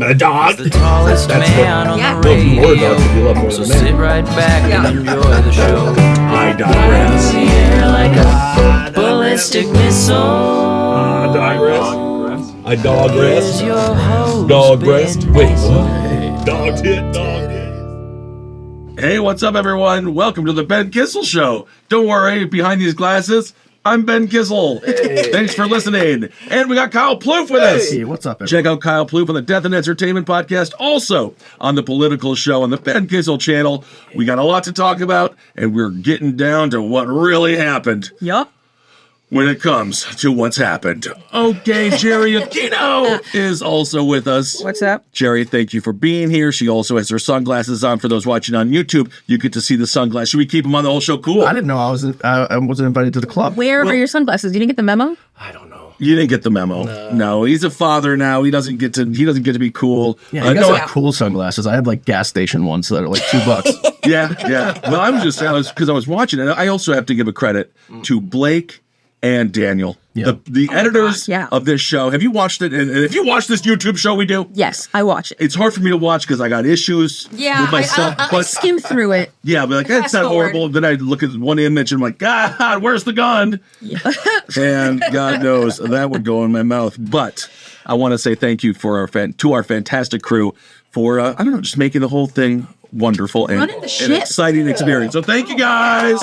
A dog. The tallest man on the radio. So sit right back and enjoy the show. I digress. In the air like a ballistic missile. I digress. I digress. Is your host Dog breast. Ben Wait, Kissel. what? Dog tit, dog tit. Hey, what's up, everyone? Welcome to the Ben Kissel Show. Don't worry, behind these glasses, I'm Ben Kissel. Hey. Thanks for listening. And we got Kyle Plouffe with us. Hey, what's up, everyone? Check out Kyle Plouffe on the Death and Entertainment Podcast, also on the Political Show on the Ben Kissel channel. We got a lot to talk about, and we're getting down to what really happened. Yup. When it comes to what's happened. Okay, Jerry Aquino is also with us. What's up? Jerry, thank you for being here. She also has her sunglasses on. For those watching on YouTube, you get to see the sunglasses. Should we keep them on the whole show? Cool. I didn't know I wasn't invited to the club. Where are your sunglasses? You didn't get the memo? I don't know. You didn't get the memo. No, he's a father now. He doesn't get to be cool. Yeah, you guys no, have cool sunglasses. I have like gas station ones that are like $2. yeah. Well, I was just saying, because I was watching it. I also have to give a credit to Blake and Daniel, Yeah. the editors Yeah. of this show. Have you watched it? And if you watch this YouTube show we do, Yes, I watch it. it's hard for me to watch because I got issues with myself. I skim through it. Yeah, but like, that's Fast not forward. horrible. Then I look at one image and I'm like, God, where's the gun? And God knows that would go in my mouth. But I want to say thank you for to our fantastic crew for, I don't know, just making the whole thing wonderful and Running the an ship. exciting experience. So thank you guys.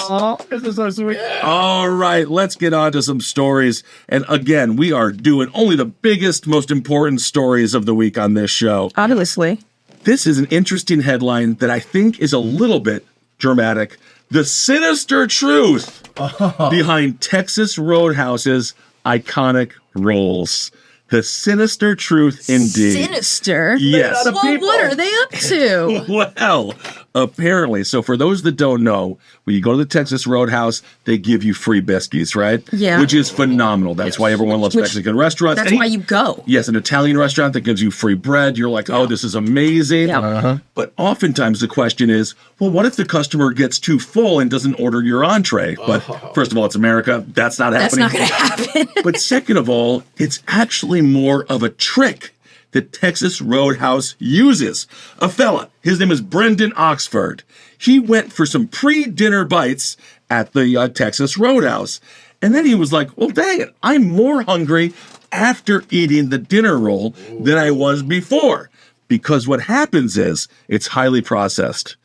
This is so sweet. All right, let's get on to some stories. And again, we are doing only the biggest, most important stories of the week on this show. Honestly. This is an interesting headline that I think is a little bit dramatic. The sinister truth behind Texas Roadhouse's iconic rolls. The sinister truth indeed. Sinister? Yes. Well, what are they up to? Well, apparently. So for those that don't know, when you go to the Texas Roadhouse, they give you free biscuits, right? Yeah. Which is phenomenal. That's why everyone loves Mexican restaurants. That's Any- why you go. Yes, an Italian restaurant that gives you free bread. You're like, oh, this is amazing. Yeah. But oftentimes the question is, well, what if the customer gets too full and doesn't order your entree? But first of all, it's America. That's not That's happening. not going to happen. But second of all, it's actually more of a trick that Texas Roadhouse uses. A fella, his name is Brendan Oxford. He went for some pre-dinner bites at the Texas Roadhouse. And then he was like, well, dang it, I'm more hungry after eating the dinner roll than I was before. Because what happens is it's highly processed,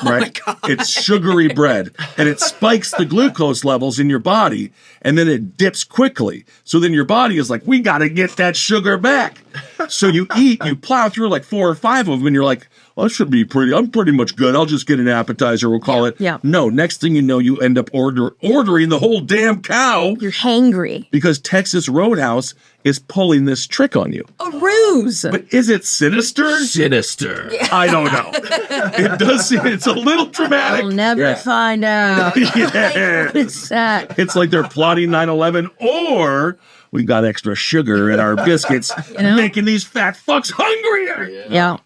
right? It's sugary bread, and it spikes the glucose levels in your body, and then it dips quickly. So then your body is like, we got to get that sugar back. So you plow through like 4 or 5 of them, and you're like, well, it should be I'm pretty much good. I'll just get an appetizer, we'll call it. Yeah. No, next thing you know, you end up ordering the whole damn cow You're hangry. because Texas Roadhouse is pulling this trick on you. A ruse. But is it sinister? Sinister. I don't know. It does seem it's a little dramatic. I'll never find out. Yeah. What is that? It's like they're plotting 9/11, or we got extra sugar in our biscuits, know? making these fat fucks hungrier. Yeah.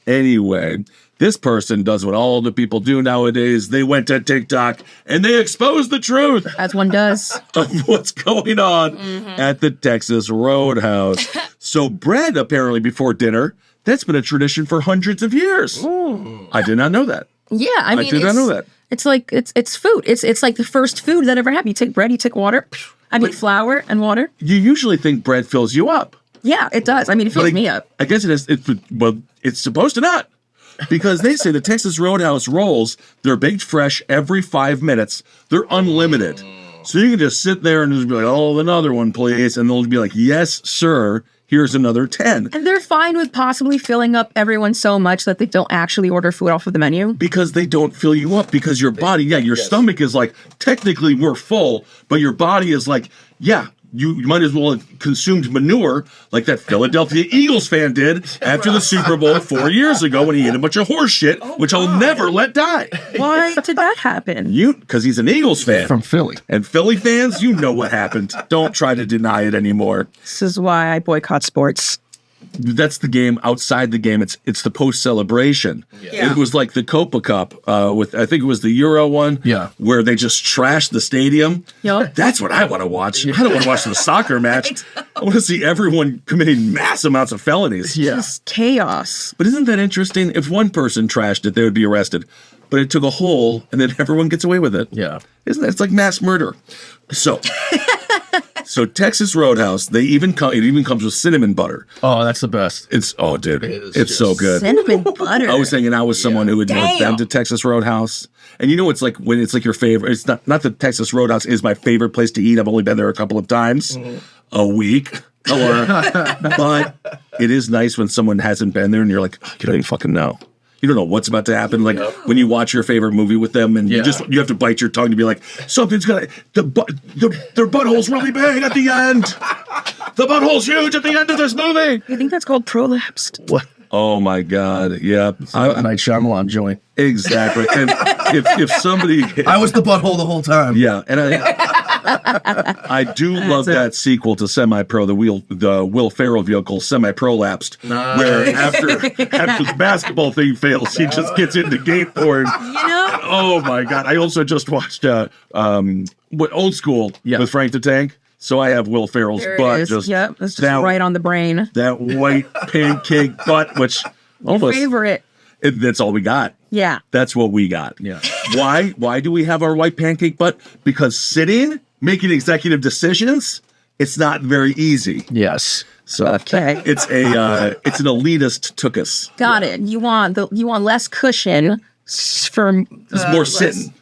Anyway, this person does what all the people do nowadays. They went to TikTok and they exposed the truth As one does. of what's going on at the Texas Roadhouse. So bread, apparently, before dinner, that's been a tradition for hundreds of years. I did not know that. Yeah, I mean, did not know that. It's like it's food. It's like the first food that ever happened. You take bread, you take water. I mean, flour and water. You usually think bread fills you up. Yeah, it does. I mean, it fills me up. I guess it is. It's supposed to not. Because they say the Texas Roadhouse rolls, they're baked fresh every 5 minutes. They're unlimited. So you can just sit there and just be like, oh, another one, please. And they'll be like, yes, sir. Here's another 10. And they're fine with possibly filling up everyone so much that they don't actually order food off of the menu. Because they don't fill you up. Because your body, your stomach is like, technically we're full, but your body is like, you might as well have consumed manure like that Philadelphia Eagles fan did after the Super Bowl 4 years ago when he ate a bunch of horse shit, which I'll never let die. Why did that happen? Because he's an Eagles fan. From Philly. And Philly fans, you know what happened. Don't try to deny it anymore. This is why I boycott sports. That's the game. Outside the game, it's the post celebration. Yeah. It was like the Copa Cup with I think it was the Euro one. Yeah. Where they just trashed the stadium. Yup. That's what I want to watch. I don't want to watch the soccer match. I want to see everyone committing mass amounts of felonies. Yeah. Just chaos. But isn't that interesting? If one person trashed it, they would be arrested. But it took a whole, and then everyone gets away with it. Yeah. Isn't that? It's like mass murder. So, so Texas Roadhouse, it even comes with cinnamon butter. Oh, that's the best. Dude, is it's so good. Cinnamon butter. I was hanging out with someone who had never Damn. been to Texas Roadhouse. And you know, it's like when it's like your favorite. It's not that Texas Roadhouse is my favorite place to eat. I've only been there a couple of times a week. But it is nice when someone hasn't been there and you're like, you don't even fucking know. You don't know what's about to happen. Like when you watch your favorite movie with them and you have to bite your tongue to be like, something's gonna, their butthole's really big at the end. The butthole's huge at the end of this movie. I think that's called prolapsed. What? Oh my God. Yeah. Night Shyamalan joint. Exactly. And if somebody, I was the butthole the whole time. yeah. And I do love that sequel to Semi-Pro, the Will Ferrell vehicle, Semi-Prolapsed, where after the basketball thing fails, he just gets into gate porn. You know? Oh my God. I also just watched Old School with Frank the Tank. So I have Will Ferrell's There it butt. is. Just Yep, that's just that, right on the brain. that white pancake butt, which almost Favorite. that's all we got. Yeah. That's what we got. Yeah. Why do we have our white pancake butt? Because sitting, making executive decisions, it's not very easy. Yes. So Okay. it's it's an elitist tookus. Got it. You want less cushion for It's more sitting.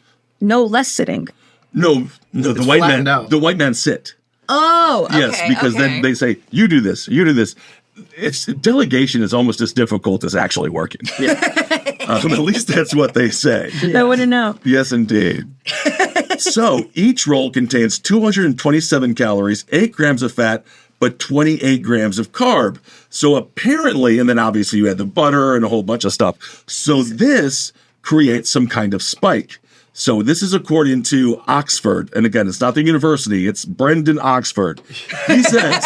less sitting. No, the It's white flattened man. out. The white man sit. Oh, okay. Yes, because then they say, you do this, you do this. Delegation is almost as difficult as actually working. Yeah. At least that's what they say. I wouldn't know. Yes, indeed. So each roll contains 227 calories, 8 grams of fat, but 28 grams of carb. So apparently, and then obviously you had the butter and a whole bunch of stuff. So this creates some kind of spike. So this is according to Oxford. And again, it's not the university. It's Brendan Oxford. He says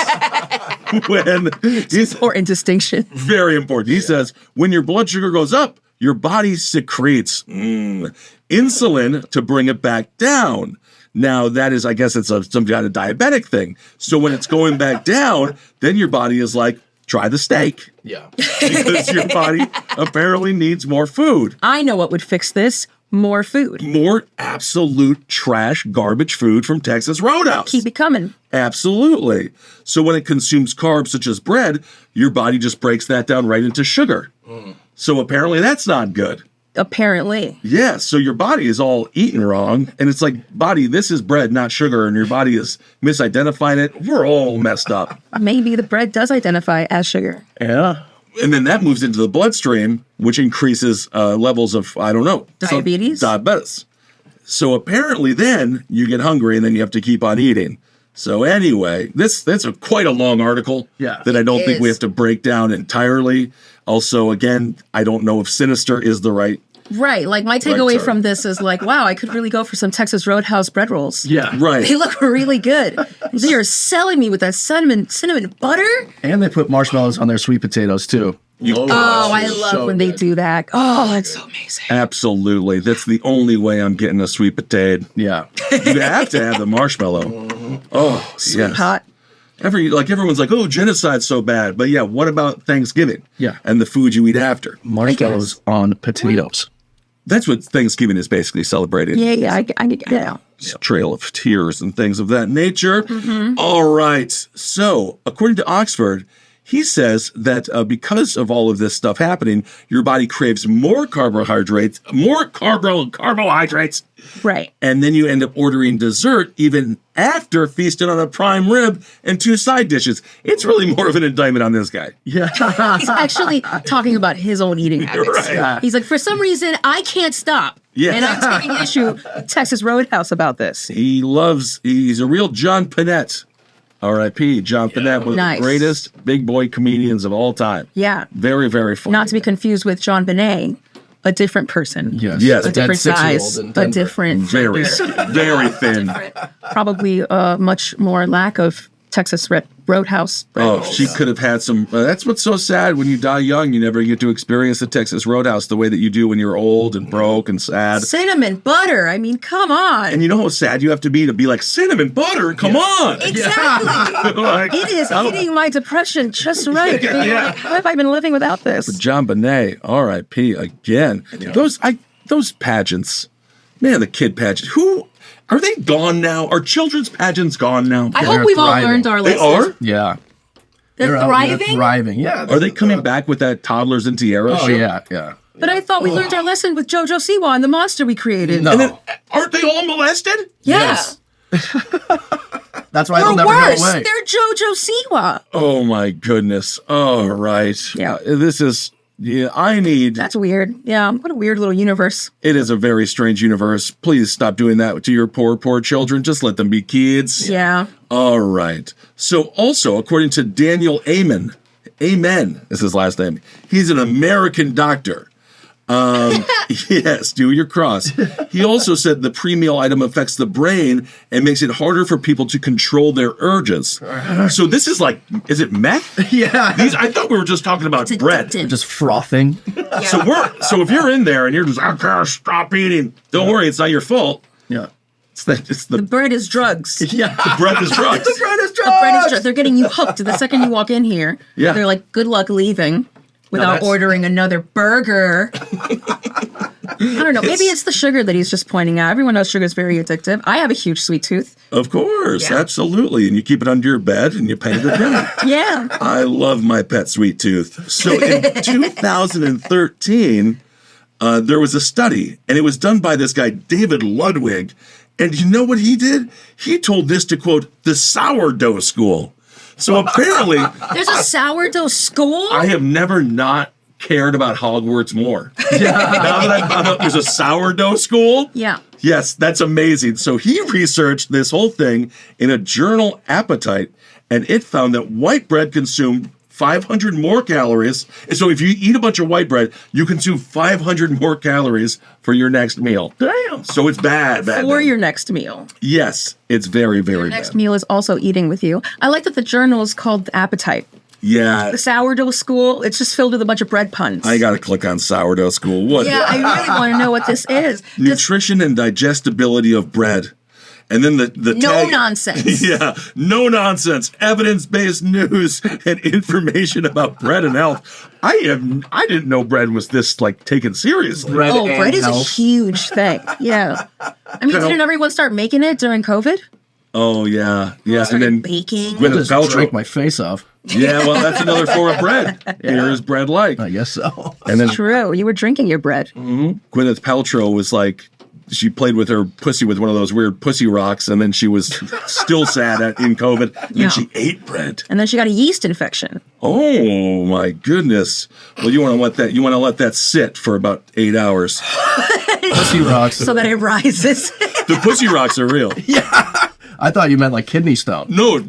Important distinction. very important. He says, when your blood sugar goes up, your body secretes insulin to bring it back down. Now, that is, I guess it's some kind of diabetic thing. So when it's going back down, then your body is like, try the steak. Yeah. Because your body apparently needs more food. I know what would fix this. More food. More absolute trash, garbage food from Texas Roadhouse. Keep it coming. Absolutely. So when it consumes carbs such as bread, your body just breaks that down right into sugar. So apparently that's not good. Apparently. Yeah, so your body is all eaten wrong. And it's like, body, this is bread, not sugar. And your body is misidentifying it. We're all messed up. Maybe the bread does identify as sugar. Yeah. And then that moves into the bloodstream, which increases levels of, I don't know. Diabetes? Diabetes. So apparently then you get hungry and then you have to keep on eating. So anyway, that's quite a long article that I don't think we have to break down entirely. Also, again, I don't know if Sinister is the right. Right. Like my takeaway from this is like, wow, I could really go for some Texas Roadhouse bread rolls. Yeah. Right. They look really good. They are selling me with that cinnamon butter. And they put marshmallows on their sweet potatoes too. Oh, I love when they do that. Oh, that's so amazing. Absolutely. That's the only way I'm getting a sweet potato. Yeah. You have to have the marshmallow. Oh, yes. Hot. Everyone's like, oh, genocide's so bad. But yeah, what about Thanksgiving? Yeah. And the food you eat after? Marshmallows on potatoes. That's what Thanksgiving is basically celebrated. Yeah, I get that. Trail of tears and things of that nature. All right. So, according to Oxford, he says that because of all of this stuff happening, your body craves more carbohydrates, carbohydrates. Right. And then you end up ordering dessert even after feasting on a prime rib and 2 side dishes. It's really more of an indictment on this guy. Yeah. He's actually talking about his own eating habits. Right. He's like, for some reason, I can't stop. Yeah. And I'm taking issue with Texas Roadhouse about this. He's a real John Panette. R.I.P. John Panette, one of the greatest big boy comedians of all time. Yeah. Very, very funny. Not to be confused with John Benet, a different person. Yes. A different size, a different, very, very thin. probably much more lack of Texas Roadhouse. Oh, she could have had some. That's what's so sad. When you die young, you never get to experience the Texas Roadhouse the way that you do when you're old and broke and sad. Cinnamon butter. I mean, come on. And you know how sad you have to be like cinnamon butter. Come on. Exactly. Like, It is hitting my depression just right. Being like, how have I been living without this? John Bonet, R.I.P. again. Those pageants, man, the kid pageant. Who are they gone now? Are children's pageants gone now? I hope we've all thriving. learned our They lessons. are. Yeah. They're out there thriving? thriving. Yeah. Are they coming back with that toddlers and tiaras? Oh, show? yeah. But I thought we learned our lesson with JoJo Siwa and the monster we created. No. And then, aren't they all molested? Yeah. That's why Or they'll never worse, go away. they're JoJo Siwa. Oh my goodness. All right. Yeah. This is. Yeah. That's weird. Yeah. What a weird little universe. It is a very strange universe. Please stop doing that to your poor children. Just let them be kids. Yeah. All right. So also, according to Daniel Amen is his last name. He's an American doctor. Yes, do your cross. He also said the pre-meal item affects the brain and makes it harder for people to control their urges. So this is like, is it meth? Yeah. I thought we were just talking about bread. Just frothing. So if you're in there and you're just, I can't stop eating, don't worry, it's not your fault. Yeah. It's The the bread is drugs. Yeah. bread is drugs. The bread is The bread is drugs. They're getting you hooked the second you walk in here. Yeah. They're like, good luck leaving without that's- ordering another burger. I don't know. Maybe it's the sugar that he's just pointing out. Everyone knows sugar is very addictive. I have a huge sweet tooth. Of course, Yeah. absolutely. And you keep it under your bed and you pay it down. Yeah. I love my pet sweet tooth. So in 2013, there was a study, and it was done by this guy, David Ludwig. And you know what he did? He told this to quote, the sourdough school. So apparently, There's a sourdough school? I have never not cared about Hogwarts more. Now that I found out there's a sourdough school. Yeah. Yes, that's amazing. So he researched this whole thing in a journal, Appetite, and it found that white bread consumed 500 more calories. And so if you eat a bunch of white bread, you consume 500 more calories for your next meal. Damn. So it's bad. For your next meal. Yes, it's very, very Next bad. meal is also eating with you. I like that the journal is called Appetite. Yeah. The sourdough school, it's just filled with a bunch of bread puns. I got to click on sourdough school. What? Yeah, I really want to know what this is. Nutrition and digestibility of bread. And then the No tag, nonsense. Yeah, no nonsense, evidence-based news and information about bread and health. I didn't know bread was this like taken seriously. Bread Oh, and bread is a health. huge thing. Yeah. I mean, didn't everyone start making it during COVID? Oh yeah, yeah, and then Baking. Gwyneth Just drink Paltrow. my face off. Yeah, well, that's another form of bread. Here is bread like. I guess so. And then True. You were drinking your bread. Gwyneth Paltrow was like, she played with her pussy with one of those weird pussy rocks, and then she was still sad in COVID. And Yeah. she ate bread. And then she got a yeast infection. Oh my goodness! Well, you want to let that sit for about 8 hours. Pussy rocks. So that it rises. The pussy rocks are real. I thought you meant like kidney stone. No,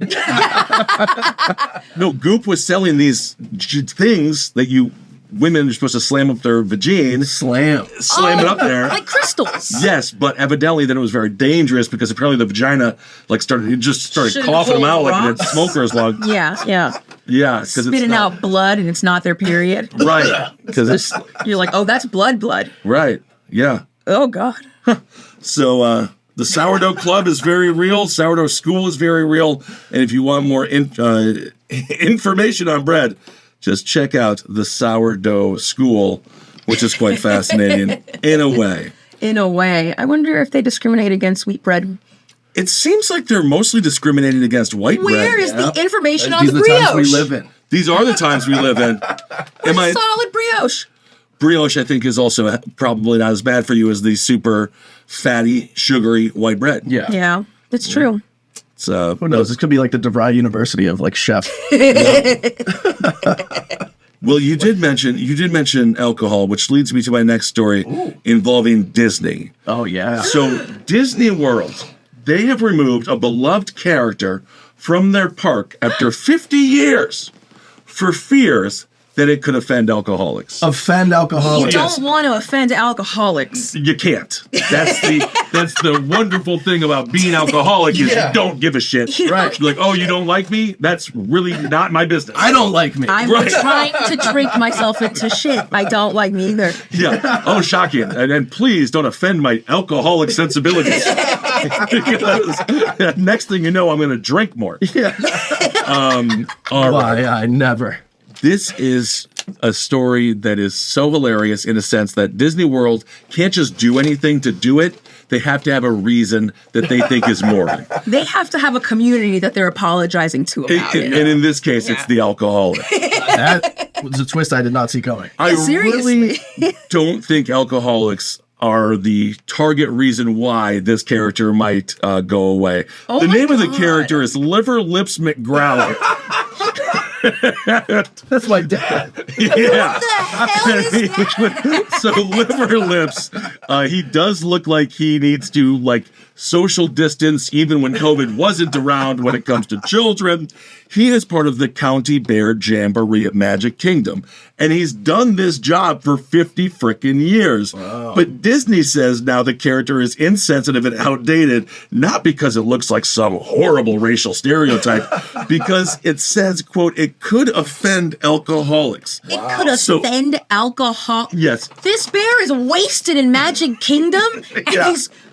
no. Goop was selling these things that women are supposed to slam up their vagines, Slam. slam it up there. Like crystals. Yes, but evidently then it was very dangerous because apparently the vagina started Shouldn't coughing them out hold like in a rocks. smoker's lung. Yeah, yeah. Yeah, because it's Spitting not, out blood and it's not their period. right. Because it's You're like, oh, that's blood. right. Yeah. Oh, God. So the Sourdough Club is very real. Sourdough School is very real. And if you want more information on bread, just check out the Sourdough School, which is quite fascinating in a way. In a way. I wonder if they discriminate against wheat bread. It seems like they're mostly discriminating against white Where bread. is the information on These the are the times we brioche? live in. These are the times we live in. Solid brioche. Brioche, I think, is also probably not as bad for you as the super fatty, sugary white bread. Yeah. Yeah, it's true. So Who knows? This could be like the DeVry University of like chef. well, you did mention alcohol, which leads me to my next story involving Disney. Oh yeah. So Disney World, they have removed a beloved character from their park after 50 years for fears that it could offend alcoholics. Offend You alcoholics. don't want to offend alcoholics. You can't. That's the wonderful thing about being alcoholic is you don't give a shit. Right. You're like, oh, you don't like me? That's really not my business. I don't like me. I'm trying to drink myself into shit. I don't like me either. Yeah. Oh, shocking. And please don't offend my alcoholic sensibilities. Because next thing you know, I'm going to drink more. Yeah. All right. Why, I never. This is a story that is so hilarious in a sense that Disney World can't just do anything to do it. They have to have a reason that they think is morbid. They have to have a community that they're apologizing to about it. And in this case, it's the alcoholic. That was a twist I did not see coming. I Seriously. really don't think alcoholics are the target reason why this character might go away. Oh the my name of the God. character is Liver Lips McGraw. That's my dad. Yeah. What the hell is that? So Liver Lips, he does look like he needs to like social distance even when COVID wasn't around when it comes to children. He is part of the County Bear Jamboree at Magic Kingdom, and he's done this job for 50 frickin' years. Wow. But Disney says now the character is insensitive and outdated, not because it looks like some horrible racial stereotype, because it says, quote, it could offend alcoholics. It could offend alcohol. Yes. This bear is wasted in Magic Kingdom, and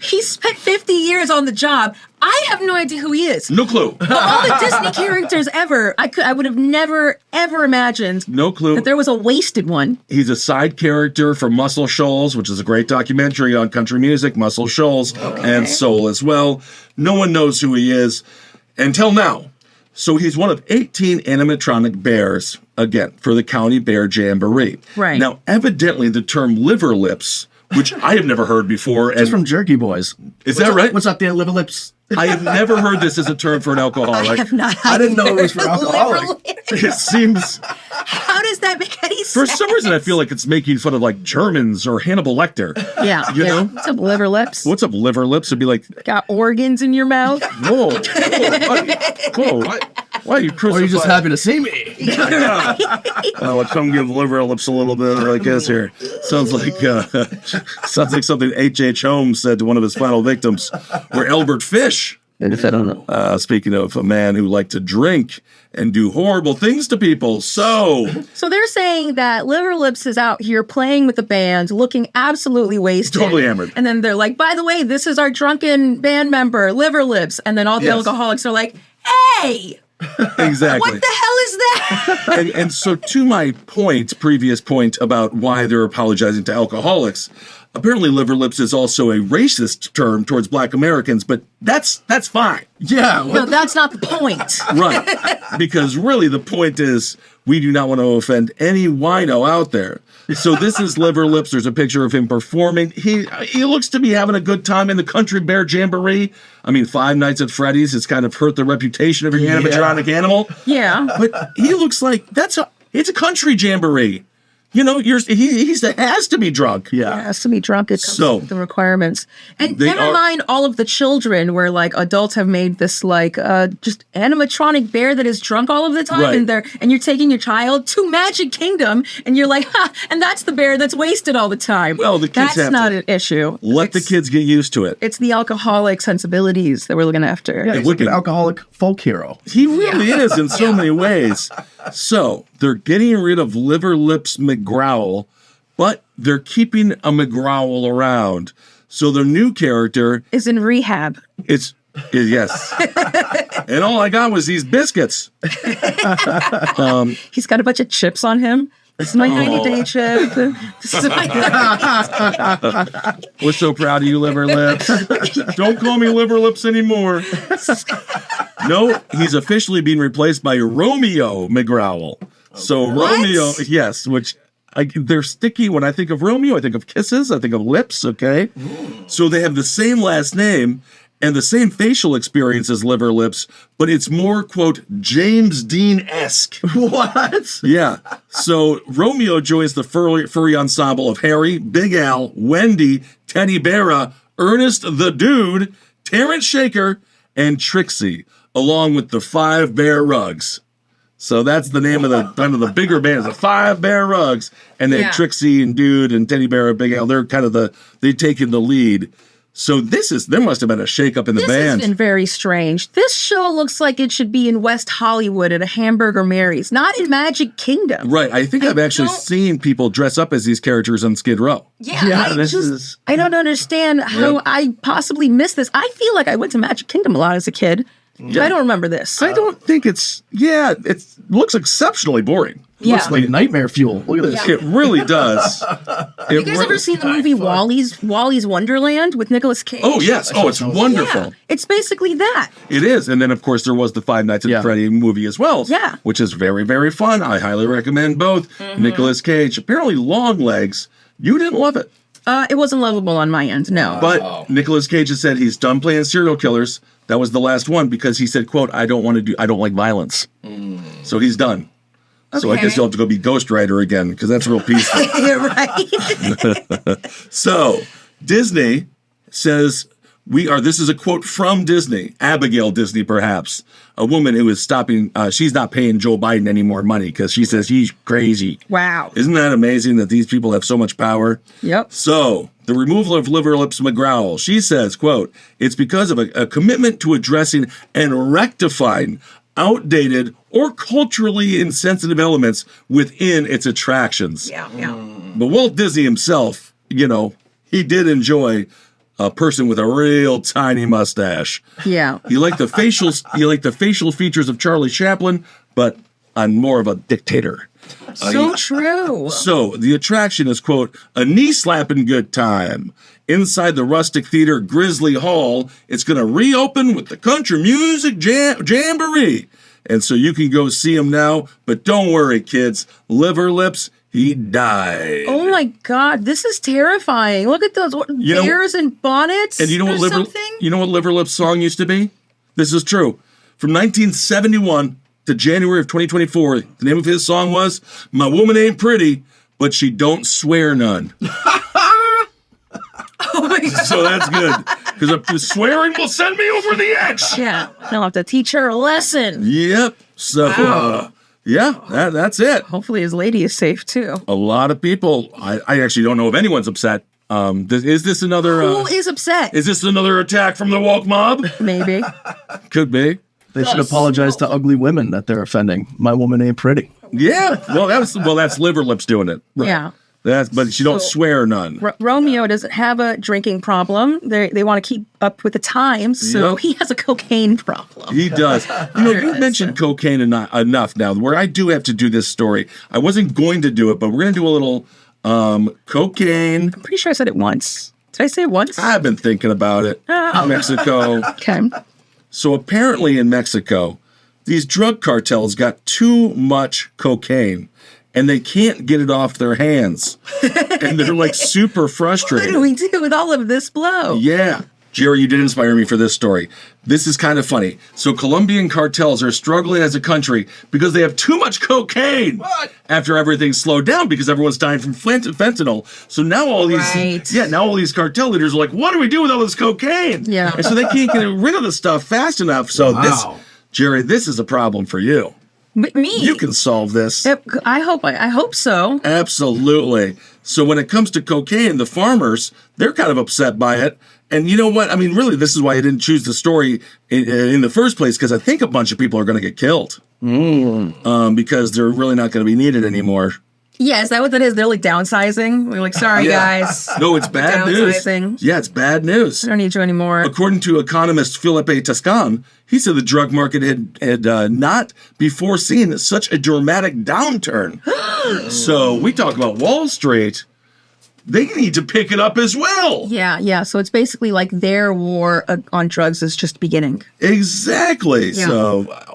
he's spent 50 years on the job. I have no idea who he is. No clue. Of all the Disney characters ever, I would have never, ever imagined No clue. that there was a wasted one. He's a side character from Muscle Shoals, which is a great documentary on country music, Muscle Shoals, and soul as well. No one knows who he is until now. So he's one of 18 animatronic bears, again, for the County Bear Jamboree. Right. Now, evidently, the term liver lips, which I have never heard before. It's from Jerky Boys. Is that right? What's up there, liver lips? I have never heard this as a term for an alcoholic. I have not. I didn't know it was for either. alcoholic. It seems... How does that make any sense? For some reason, I feel like it's making fun of like Germans or Hannibal Lecter. Yeah. You know? What's up, liver lips? What's up, liver lips? It'd be like, Got organs in your mouth? whoa, why are you Or crucifying? are you just happy to see me? Let's come give liver lips a little bit like this here. Sounds like something H.H. Holmes said to one of his final victims, or Albert Fish. I don't know. Speaking of a man who liked to drink and do horrible things to people. So So they're saying that Liver Lips is out here playing with the band, looking absolutely wasted. Totally hammered. And then they're like, by the way, this is our drunken band member, Liver Lips. And then all the Yes. alcoholics are like, hey, exactly. what the hell is that? And so to my previous point about why they're apologizing to alcoholics, apparently liver lips is also a racist term towards black Americans, but that's fine. Yeah. No, that's not the point. Right. Because really the point is we do not want to offend any wino out there. So this is Liver Lips. There's a picture of him performing. He looks to be having a good time in the Country Bear Jamboree. I mean, Five Nights at Freddy's has kind of hurt the reputation of your animatronic animal. Yeah. But he looks like it's a country jamboree. You know, he has to be drunk. It has to be drunk. It comes So, with the requirements. And they never are- mind all of the children where like adults have made this like just animatronic bear that is drunk all of the time, Right. and you're taking your child to Magic Kingdom and you're like, ha, and that's the bear that's wasted all the time. Well, the kids that's have not to. an issue. Let the kids get used to it. It's the alcoholic sensibilities that we're looking after. Yeah, he's like an alcoholic folk hero. He really is in so many ways. So they're getting rid of Liver Lips McGraw, but they're keeping a McGraw around. So their new character Is in rehab. is yes. And all I got was these biscuits. He's got a bunch of chips on him. This is my 90-day chip. This is my We're so proud of you, Liver Lips. Don't call me Liver Lips anymore. No, he's officially being replaced by Romeo McRael. So Romeo, yes, which they're sticky. When I think of Romeo, I think of kisses. I think of lips. Okay, so they have the same last name and the same facial experience as Liver Lips, but it's more, quote, James Dean-esque. What? Yeah. So Romeo joins the furry ensemble of Harry, Big Al, Wendy, Teddy Beara, Ernest the Dude, Terrence Shaker, and Trixie, along with the 5 bear rugs. So that's the name of the kind of the bigger band. The 5 Bear Rugs, and then Yeah. Trixie and Dude and Teddy Bear and Big Al. They're kind of they take in the lead. So there must have been a shakeup in the This band. has been very strange. This show looks like it should be in West Hollywood at a Hamburger Mary's, not in Magic Kingdom. Right. I think I've actually don't- seen people dress up as these characters on Skid Row. Yeah, I don't understand how I possibly missed this. I feel like I went to Magic Kingdom a lot as a kid. I don't remember this. I don't think it looks exceptionally boring. Yeah. Looks like nightmare fuel. Look at this. It really does. You guys ever seen the movie Wally's Wonderland with Nicolas Cage? Oh, yes. Oh, it's wonderful. Yeah, it's basically that. It is. And then, of course, there was the Five Nights at Freddy movie as well. Yeah. Which is very, very fun. I highly recommend both. Nicolas Cage. Apparently, Longlegs. You didn't love it. It wasn't lovable on my end, no. But Nicolas Cage has said he's done playing serial killers. That was the last one because he said, quote, I don't like violence. So he's done. So I guess you'll have to go be Ghost Rider again because that's real peaceful. You're right. So Disney says this is a quote from Disney, Abigail Disney, perhaps, a woman who is stopping, she's not paying Joe Biden any more money because she says he's crazy. Wow. Isn't that amazing that these people have so much power? Yep. So the removal of Liverlips McGraw, she says, quote, it's because of a commitment to addressing and rectifying outdated or culturally insensitive elements within its attractions. Yeah. But Walt Disney himself, he did enjoy a person with a real tiny mustache. Yeah. He liked the facial features of Charlie Chaplin, but on more of a dictator. So true. So the attraction is, quote, a knee-slapping good time. Inside the rustic theater Grizzly Hall, it's going to reopen with the Country Music Jamboree. And so you can go see him now, but don't worry, kids. Liverlips, he died. Oh my God, this is terrifying. Look at those bears and bonnets. And you know what Liverlips' song used to be? This is true. From 1971 to January of 2024, the name of his song was My Woman Ain't Pretty, but She Don't Swear None. Oh my God. So that's good. Because if the swearing will send me over the edge. Yeah, I'll have to teach her a lesson. Yep. So, that's it. Hopefully his lady is safe too. A lot of people, I actually don't know if anyone's upset. Is this another... Who is upset? Is this another attack from the woke mob? Maybe. Could be. They should apologize to ugly women that they're offending. My woman ain't pretty. Yeah. Well, that's Liverlips doing it. Right. Yeah. But she don't swear none. Romeo doesn't have a drinking problem. They want to keep up with the times, so he has a cocaine problem. He does. You mentioned cocaine enough now, where I do have to do this story. I wasn't going to do it, but we're going to do a little cocaine. I'm pretty sure I said it once. Did I say it once? I've been thinking about it. Mexico. Okay. So apparently in Mexico, these drug cartels got too much cocaine. And they can't get it off their hands. And they're like super frustrated. What do we do with all of this blow? Yeah. Jerry, you did inspire me for this story. This is kind of funny. So Colombian cartels are struggling as a country because they have too much cocaine. What? After everything slowed down because everyone's dying from fentanyl. So now all these cartel leaders are like, what do we do with all this cocaine? Yeah. And so they can't get rid of the stuff fast enough. So Jerry, this is a problem for you. Me? You can solve this. I hope so. Absolutely. So when it comes to cocaine, the farmers, they're kind of upset by it. And you know what? I mean, really, this is why I didn't choose the story in the first place, because I think a bunch of people are going to get killed. Because they're really not going to be needed anymore. Yeah, is that what that is? They're like downsizing? We're like, sorry, guys. No, it's bad news. Yeah, it's bad news. I don't need you anymore. According to economist Felipe Tascan, he said the drug market had not before seen such a dramatic downturn. So we talk about Wall Street. They need to pick it up as well. Yeah. So it's basically like their war on drugs is just beginning. Exactly. Yeah. So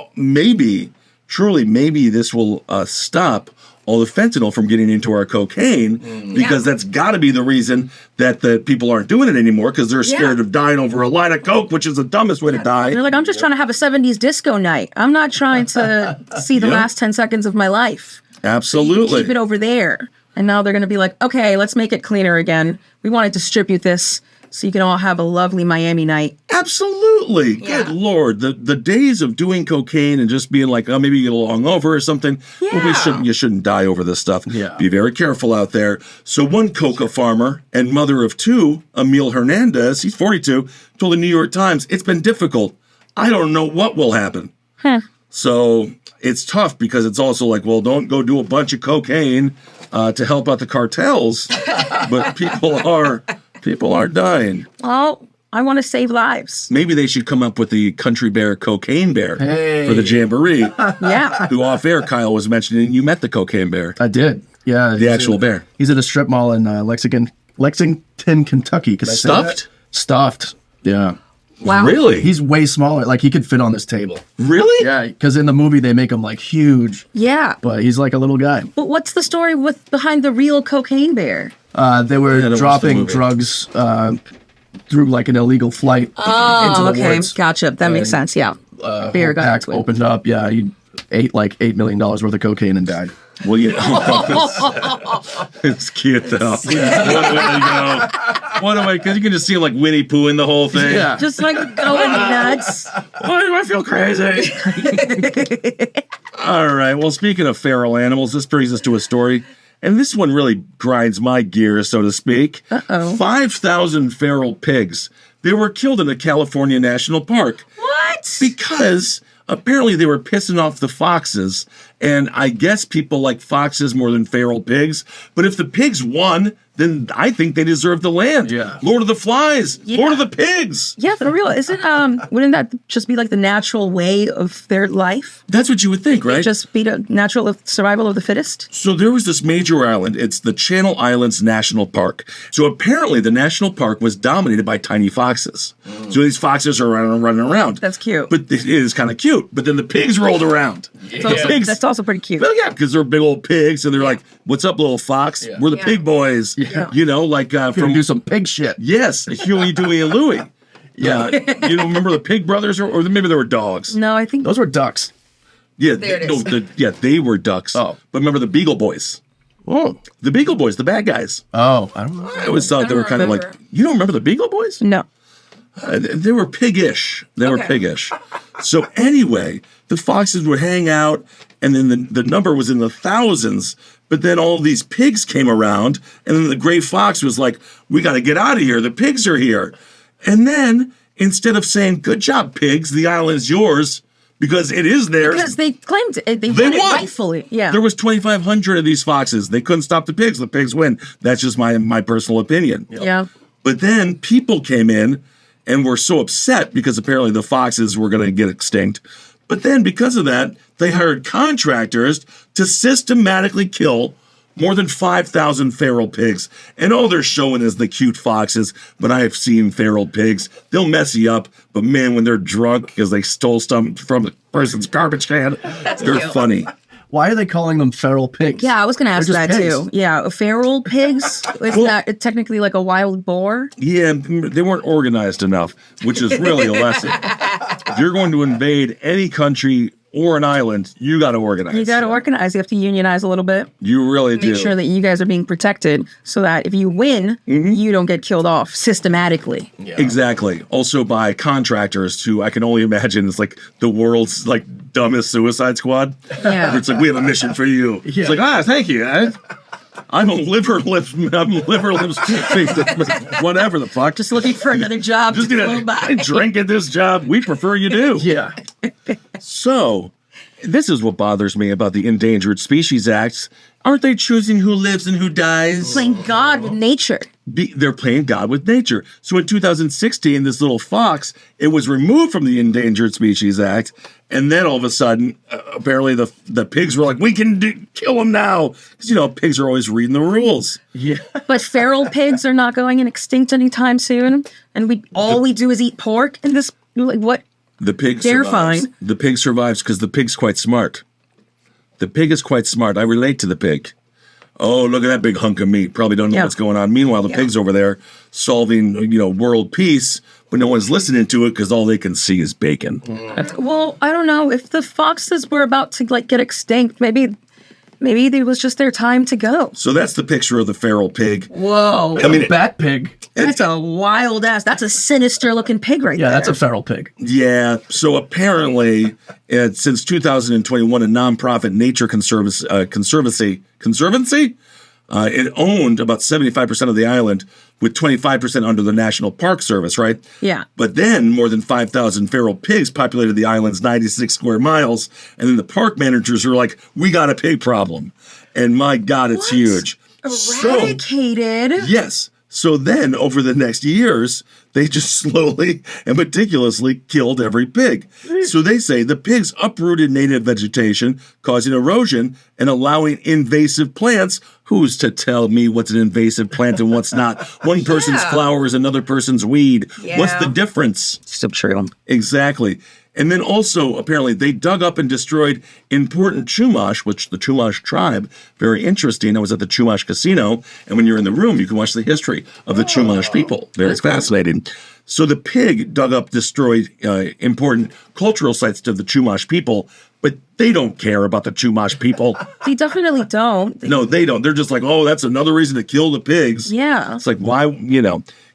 truly, maybe this will stop all the fentanyl from getting into our cocaine, because that's got to be the reason that the people aren't doing it anymore, because they're scared of dying over a line of coke, which is the dumbest way to die. They're like, I'm just trying to have a 70s disco night. I'm not trying to see the last 10 seconds of my life. Absolutely. Keep it over there. And now they're going to be like, okay, let's make it cleaner again. We want to distribute this so you can all have a lovely Miami night. Absolutely. Yeah. Good Lord. The days of doing cocaine and just being like, oh, maybe you get along over or something. Yeah. Well, you shouldn't die over this stuff. Yeah. Be very careful out there. So one coca farmer and mother of two, Emil Hernandez, he's 42, told the New York Times, it's been difficult. I don't know what will happen. So it's tough because it's also like, well, don't go do a bunch of cocaine to help out the cartels. But people are dying. Well, I want to save lives. Maybe they should come up with the Country Bear Cocaine Bear for the Jamboree. Yeah. Who off air, Kyle was mentioning, you met the Cocaine Bear. I did. Yeah. The actual bear. He's at a strip mall in Lexington, Kentucky. Could I say that? Stuffed? Yeah. Wow. Really? He's way smaller. Like, he could fit on this table. Really? Yeah, because in the movie, they make him, like, huge. Yeah. But he's like a little guy. But what's the story behind the real cocaine bear? They were watch the dropping movie. drugs through, like, an illegal flight into the Okay. woods. Gotcha. That makes sense. Yeah. Bear got Pack into it. opened up. Yeah, he ate, like, $8 million worth of cocaine and died. Well, it's cute though. What do I go? Because you can just see him like Winnie Pooh in the whole thing. Yeah. Just like going nuts. Why do I feel crazy? All right. Well, speaking of feral animals, this brings us to a story. And this one really grinds my gears, so to speak. 5,000 feral pigs. They were killed in a California national park. What? Because apparently they were pissing off the foxes. And I guess people like foxes more than feral pigs. But if the pigs won, then I think they deserve the land. Yeah. Lord of the Flies. Yeah. Lord of the Pigs. Yeah, for real. Isn't wouldn't that just be like the natural way of their life? That's what you would think, right? Just be the natural survival of the fittest? So there was this major island. It's the Channel Islands National Park. So apparently the national park was dominated by tiny foxes. So these foxes are running around. That's cute. But it is kind of cute. But then the pigs rolled around. That's also pretty cute. Well, yeah, because they're big old pigs, and they're like, "What's up, little fox? We're the pig boys." Yeah. You know, like From do some pig shit. yes, Huey, Dewey, and Louie. Yeah, you don't remember the Pig Brothers, or maybe they were dogs. No, I think Those were ducks. Yeah, There it is. they were ducks. Oh. But remember the Beagle Boys? Oh. The Beagle Boys, the bad guys. Oh, I don't know. I always thought they were kind of like, remember. you don't remember the Beagle Boys? no. They were piggish. They were piggish. So anyway, the foxes would hang out, and then the number was in the thousands. But then all these pigs came around, and then the gray fox was like, we got to get out of here. The pigs are here. And then instead of saying, good job, pigs, the island's yours, because it is theirs. Because they claimed it. They They won it won. rightfully. Yeah. There was 2,500 of these foxes. They couldn't stop the pigs. The pigs win. That's just my personal opinion. yeah. But then people came in and were so upset because apparently the foxes were going to get extinct. But then because of that, they hired contractors to systematically kill more than 5,000 feral pigs. And all they're showing is the cute foxes. But I have seen feral pigs. They'll mess you up. But man, when they're drunk because they stole something from the person's garbage can, they're funny. Why are they calling them feral pigs? Yeah, I was going to ask They're that just too. Yeah, feral pigs? Isn't that technically like a wild boar? Yeah, they weren't organized enough, which is really a lesson. If you're going to invade any country or an island, you got to organize. You got to organize. You have to unionize a little bit. You really do. Make sure that you guys are being protected so that if you win, you don't get killed off systematically. Exactly. Also by contractors who I can only imagine is like the world's like dumbest suicide squad. Yeah. It's like, we have a mission for you. It's like, thank you. I'm a liverless, whatever the fuck. Just looking for another job Just to gonna flow by. I drink at this job. We prefer you do. Yeah. So, this is what bothers me about the Endangered Species Act. Aren't they choosing who lives and who dies? Playing God with nature. They're playing God with nature. So in 2016, this little fox, it was removed from the Endangered Species Act. And then all of a sudden, apparently the pigs were like, we can kill them now. Because, pigs are always reading the rules. Yeah. But feral pigs are not going extinct anytime soon. And all we do is eat pork. And this, like, what? The pig They're survives. fine. The pig survives because the pig's quite smart. The pig is quite smart. I relate to the pig. Oh, look at that big hunk of meat. Probably don't know what's going on. Meanwhile, the pig's over there solving, world peace, but no one's listening to it because all they can see is bacon. Well, I don't know. If the foxes were about to get extinct, maybe Maybe it was just their time to go. So that's the picture of the feral pig. Whoa. I mean, bat pig. That's a wild ass. That's a sinister looking pig right there. Yeah, that's a feral pig. Yeah. So apparently, since 2021, a nonprofit nature conservancy, it owned about 75% of the island, with 25% under the National Park Service, right? Yeah. But then more than 5,000 feral pigs populated the island's 96 square miles. And then the park managers were like, we got a pig problem. And my God, it's huge. Eradicated? Yes. So then, over the next years, they just slowly and meticulously killed every pig. So they say the pigs uprooted native vegetation, causing erosion and allowing invasive plants. Who's to tell me what's an invasive plant and what's not? One person's flower is another person's weed. Yeah. What's the difference? Still true. Exactly. And then also, apparently, they dug up and destroyed important Chumash, which the Chumash tribe, very interesting. I was at the Chumash casino, and when you're in the room, you can watch the history of the Chumash people. Very fascinating. So the pig dug up, destroyed important cultural sites to the Chumash people, but they don't care about the Chumash people. They definitely don't. No, they don't. They're just like, oh, that's another reason to kill the pigs. Yeah. It's like, why,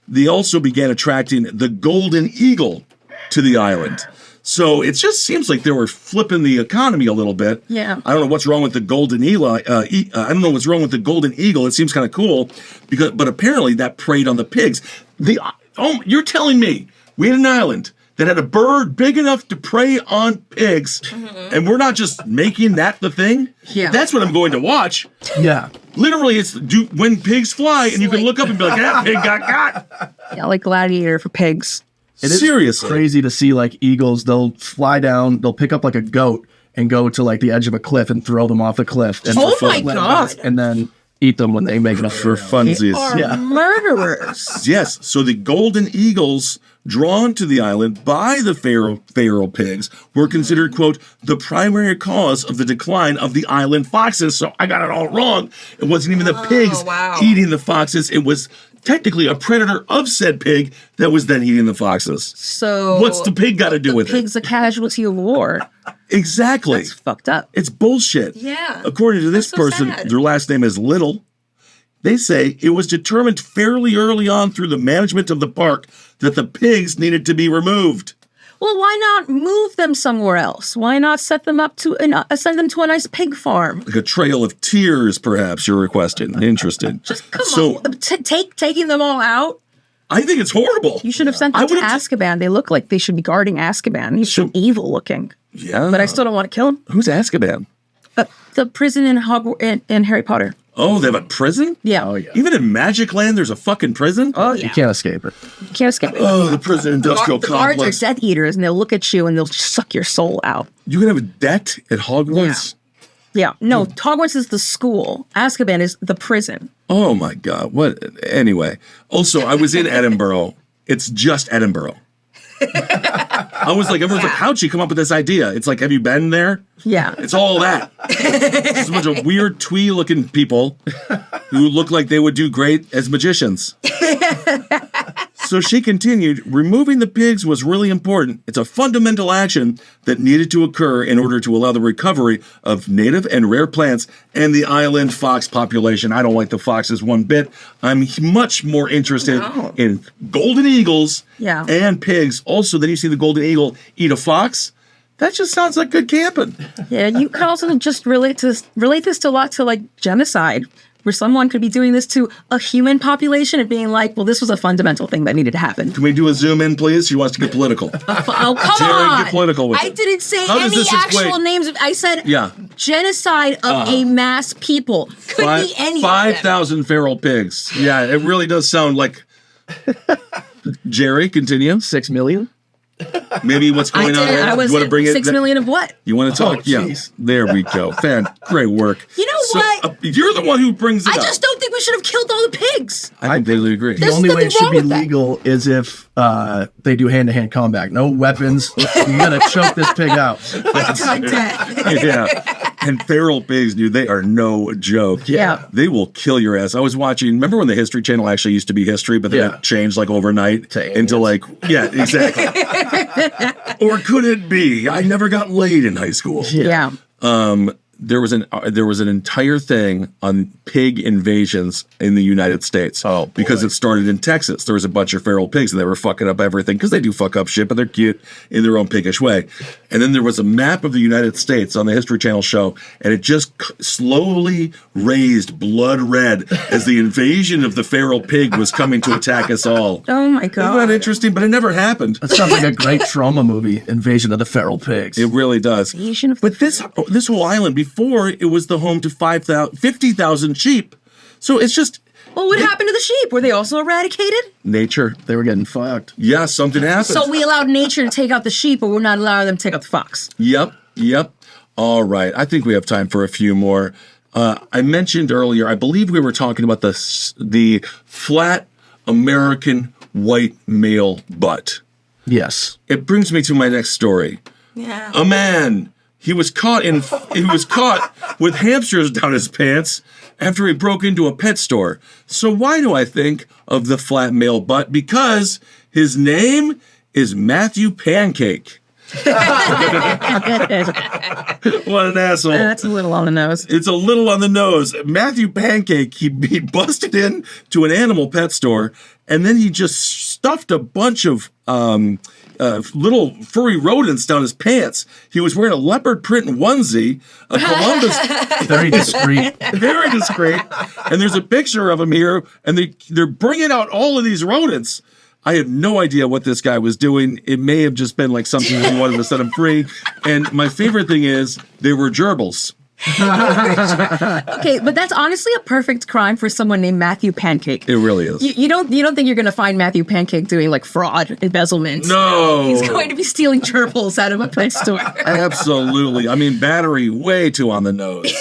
They also began attracting the golden eagle to the island. So it just seems like they were flipping the economy a little bit. Yeah. I don't know what's wrong with the golden eagle. I don't know what's wrong with the golden eagle. It seems kind of cool, but apparently that preyed on the pigs. You're telling me we had an island that had a bird big enough to prey on pigs, and we're not just making that the thing? Yeah. That's what I'm going to watch. Yeah. Literally, it's when pigs fly, and you can look up and be like, that pig got got. Yeah, like Gladiator for pigs. It is Seriously. crazy to see like eagles. They'll fly down, they'll pick up like a goat and go to like the edge of a cliff and throw them off the cliff. And Oh for my fun. God. And then eat them when they make enough For funsies. Are murderers. Yes, so the golden eagles drawn to the island by the feral pigs were considered, quote, the primary cause of the decline of the island foxes. So I got it all wrong. It wasn't even the pigs eating the foxes. It was technically a predator of said pig that was then eating the foxes. So What's the pig got to do with pig's a casualty of war. it? Exactly. That's fucked up. It's bullshit. Yeah. According to this That's so person, sad. their last name is Little. They say it was determined fairly early on through the management of the park that the pigs needed to be removed. Well, why not move them somewhere else? Why not set them up to send them to a nice pig farm? Like a trail of tears, perhaps you're requesting. Interesting. Come on, taking them all out. I think it's horrible. You should have sent them to Azkaban. They look like they should be guarding Azkaban. He's so evil looking. Yeah. But I still don't want to kill him. Who's Azkaban? The prison in Hogwarts in Harry Potter. Oh, they have a prison? Yeah. Oh, yeah. Even in Magic Land, there's a fucking prison? Oh, You yeah. can't escape it. You can't escape it. Oh, the prison industrial The guards complex. are Death Eaters, and they'll look at you and they'll suck your soul out. You can have a debt at Hogwarts? Yeah. No, Hogwarts is the school. Azkaban is the prison. Oh my God. What? Anyway. Also, I was in Edinburgh. It's just Edinburgh. I was like, everyone's like, how'd she come up with this idea? It's like, have you been there? Yeah. It's all that. It's a bunch of weird twee looking people who look like they would do great as magicians. So she continued, removing the pigs was really important. It's a fundamental action that needed to occur in order to allow the recovery of native and rare plants and the island fox population. I don't like the foxes one bit. I'm much more interested in golden eagles and pigs. Also, then you see the golden eagle eat a fox. That just sounds like good camping. Yeah, you could also just relate this to a lot to like genocide, where someone could be doing this to a human population and being like, well, this was a fundamental thing that needed to happen. Can we do a zoom in, please? She wants to get political. Oh, come Jerry, on. get political with I it. didn't say How does any this actual equate- names. I said genocide of a mass people. Could be any 5,000 feral pigs. Yeah, it really does sound like... Jerry, continue. 6 million? Maybe what's going on there? I was You want to bring 6 million of what? You want to talk? Yeah. jeez. There we go. Great work. You know what? You're the one who brings it I up. just don't think we should have killed all the pigs. I completely agree. The There's only way it nothing should wrong be with that. legal is if they do hand-to-hand combat. No weapons. You gotta choke this pig out. Yeah. And feral pigs, dude, they are no joke. Yeah. They will kill your ass. I was watching, remember when the History Channel actually used to be history, but then it changed like overnight To into aliens. like, yeah, exactly. Or could it be? I never got laid in high school. Yeah. there was an entire thing on pig invasions in the United States. Oh, boy. Because it started in Texas. There was a bunch of feral pigs and they were fucking up everything because they do fuck up shit, but they're cute in their own piggish way. And then there was a map of the United States on the History Channel show, and it just slowly raised blood red as the invasion of the feral pig was coming to attack us all. Oh my Isn't god. that interesting? But it never happened. That sounds like a great trauma movie, Invasion of the Feral Pigs. It really does. Invasion of- But this whole island, before it was the home to 50,000 sheep. So it's just Well, what happened to the sheep? Were they also eradicated? nature. They were getting fucked. Yeah, something happened. So we allowed nature to take out the sheep, but we're not allowing them to take out the fox. Yep. All right. I think we have time for a few more. I mentioned earlier, I believe we were talking about the flat American white male butt. Yes. It brings me to my next story. Yeah. A man, he was caught with hamsters down his pants after he broke into a pet store. So why do I think of the flat male butt? Because his name is Matthew Pancake. What an asshole. That's a little on the nose. It's a little on the nose. Matthew Pancake, he busted in to an animal pet store, and then he just stuffed a bunch of little furry rodents down his pants. He was wearing a leopard print onesie, a Columbus... Very discreet. Very discreet. And there's a picture of him here, and they're bringing out all of these rodents. I have no idea what this guy was doing. It may have just been like something he wanted to set him free. And my favorite thing is they were gerbils. Okay, but that's honestly a perfect crime for someone named Matthew Pancake. It really is. You don't think you're going to find Matthew Pancake doing like fraud, embezzlement? No. He's going to be stealing gerbils out of a pet store. Absolutely. I mean, battery way too on the nose.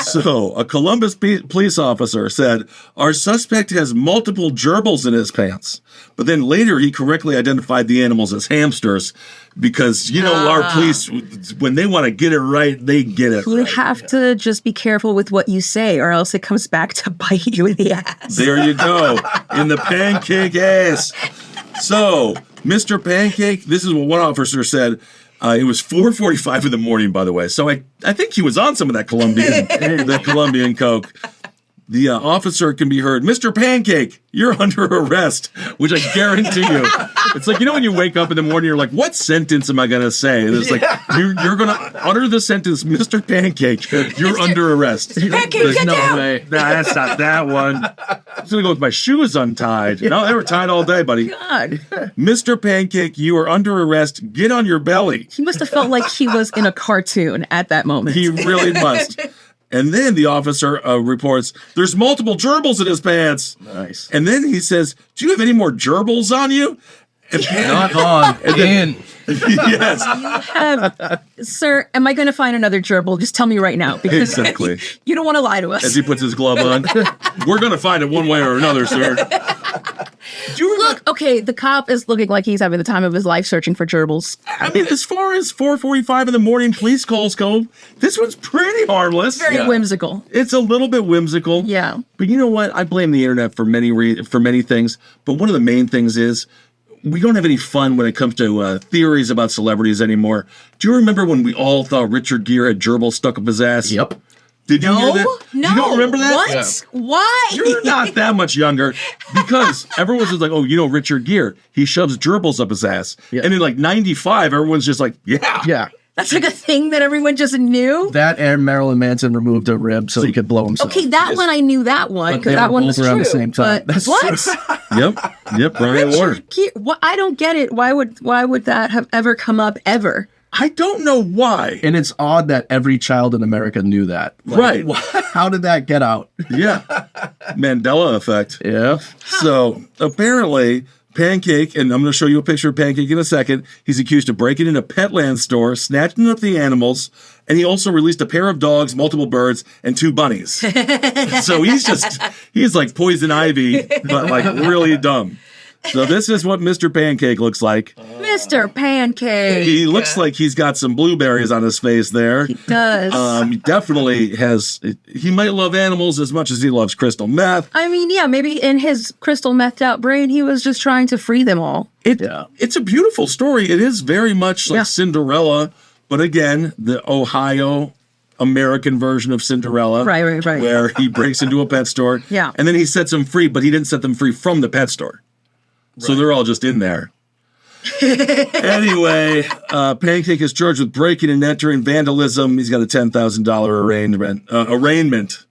So, a Columbus police officer said, our suspect has multiple gerbils in his pants. But then later he correctly identified the animals as hamsters because, our police, when they want to get it right, they get it You right. have to just be careful with what you say, or else it comes back to bite you in the ass. There you go. In the pancake ass. So, Mr. Pancake, this is what one officer said. It was 4:45 in the morning, by the way. So I think he was on some of that Colombian Coke. The officer can be heard, Mr. Pancake, you're under arrest, which I guarantee you. It's like, when you wake up in the morning, you're like, what sentence am I going to say? And it's like, you're going to utter the sentence, Mr. Pancake, you're under arrest. Pancake, There's get no down! way. Nah, that's not that one. I'm going to go with my shoes untied. No, they were tied all day, buddy. God. Mr. Pancake, you are under arrest. Get on your belly. He must have felt like he was in a cartoon at that moment. He really must. And then the officer reports, there's multiple gerbils in his pants. Nice. And then he says, do you have any more gerbils on you? And Not on. In. yes, Sir, am I going to find another gerbil? Just tell me right now, because exactly. you don't want to lie to us. As he puts his glove on. We're going to find it one way or another, sir. Do you Look, okay, the cop is looking like he's having the time of his life searching for gerbils. I mean, as far as 4:45 in the morning police calls go, this one's pretty harmless. Very whimsical. It's a little bit whimsical. Yeah. But you know what? I blame the internet for many things. But one of the main things is we don't have any fun when it comes to theories about celebrities anymore. Do you remember when we all thought Richard Gere had gerbils stuck up his ass? Yep. Did you hear that? No. You don't remember that? What? Yeah. Why? You're not that much younger because everyone's just like, oh, Richard Gere, he shoves gerbils up his ass. Yeah. And in like 95, everyone's just like, yeah. Yeah. That's like a thing that everyone just knew. That and Marilyn Manson removed a rib so he could blow himself. Okay, that one I knew that one But because they that were one both was around true. the same time. But That's what? Yep, Brian Warner. What? I don't get it. Why would that have ever come up ever? I don't know why. And it's odd that every child in America knew that. Right. How did that get out? Yeah. Mandela effect. Yeah. So apparently, Pancake, and I'm going to show you a picture of Pancake in a second, he's accused of breaking into a Petland store, snatching up the animals, and he also released a pair of dogs, multiple birds, and 2 bunnies. So he's like poison ivy, but like really dumb. So this is what Mr. Pancake looks like. Mr. Pancake. He looks like he's got some blueberries on his face there. He does. He definitely has, he might love animals as much as he loves crystal meth. I mean, yeah, maybe in his crystal methed out brain, he was just trying to free them all. It's a beautiful story. It is very much like Cinderella, but again, the Ohio American version of Cinderella. Right. Where he breaks into a pet store. Yeah. And then he sets them free, but he didn't set them free from the pet store. Right. So they're all just in there. Anyway, Pancake is charged with breaking and entering, vandalism. He's got a $10,000 arraignment.